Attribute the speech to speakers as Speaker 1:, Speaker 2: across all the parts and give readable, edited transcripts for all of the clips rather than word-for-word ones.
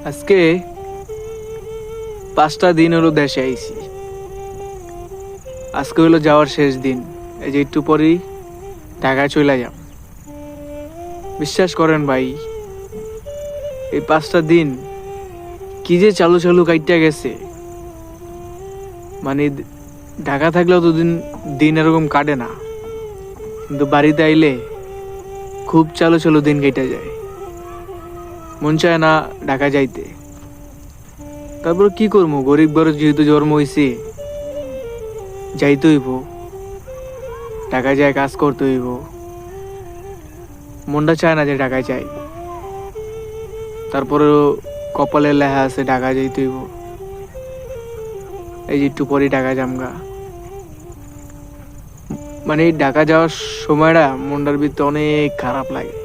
Speaker 1: আজকে 5টা দিন হলো দেশে আইছি। আজকে হলো যাওয়ার শেষ দিন। এই যে একটু পরেই ঢাকায় চলে যাব। বিশ্বাস করেন ভাই, এই 5টা দিন কি যে চালু চালু কাইটা গেছে। মানে ঢাকা থাকলেও তো দিন দিন এরকম কাটে না, কিন্তু বাড়িতে আইলে খুব চালু চালু দিন কেটে যায়। মন চায় না ঢাকা যাইতে। তারপর কি করবো, গরিব ঘরে যেহেতু জন্ম হয়েছে, যাইতে হইব, ঢাকায় যায় কাজ করতে হইব। মনটা চায় না যে ঢাকায় যাই, তারপরেও কপালে লেখা আছে ঢাকা যাইতে হইব। এই যে একটু পরে ঢাকা যামগা। মানে এই ঢাকা যাওয়ার সময়টা মনটার ভিতরে অনেক খারাপ লাগে।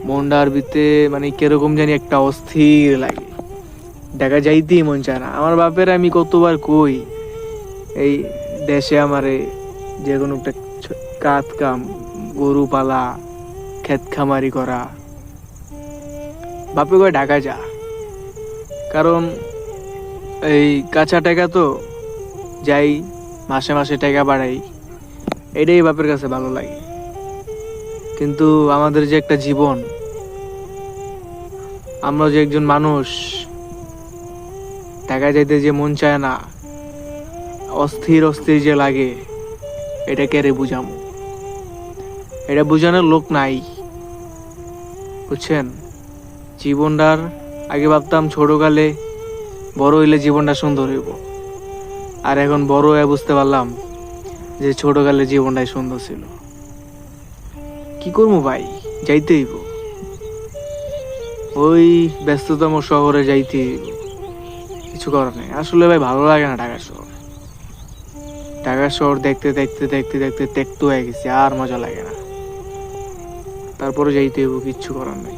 Speaker 1: মনটার ভিতরে মানে কিরকম জানি একটা অস্থির লাগে। ঢাকা যাইতেই মন চায় না। আমার বাপের আমি কতবার কই, এই দেশে আমারে যে কোনো একটা কাজ কাম, গরু পালা, ক্ষেত খামারি করা। বাপে কয় ঢাকা যা, কারণ এই কাঁচা টাকা তো যাই, মাসে মাসে টাকা বাড়াই, এটাই বাপের কাছে ভালো লাগে। কিন্তু আমাদের যে একটা জীবন, আমরা যে একজন মানুষ, ঢাকা যাইতে যে মন চায় না, অস্থির অস্থির যে লাগে, এটা কেড়ে বুঝামো? এটা বুঝানোর লোক নাই, বুঝছেন? জীবনটার আগে ভাবতাম ছোটকালে বড় হইলে জীবনটা সুন্দর হইব, আর এখন বড় হয়ে বুঝতে পারলাম যে ছোটকালে জীবনটাই সুন্দর ছিল। কি করবো ভাই, যাইতে হইব। ওই ব্যস্ততম শহরে যাইতে হইব, কিছু করার নেই। আসলে ভাই ভালো লাগে না ঢাকা শহর। ঢাকা শহর দেখতে দেখতে দেখতে দেখতে তেক্ত হয়ে গেছি, আর মজা লাগে না। তারপরে যাইতে হইব, কিচ্ছু করার নাই।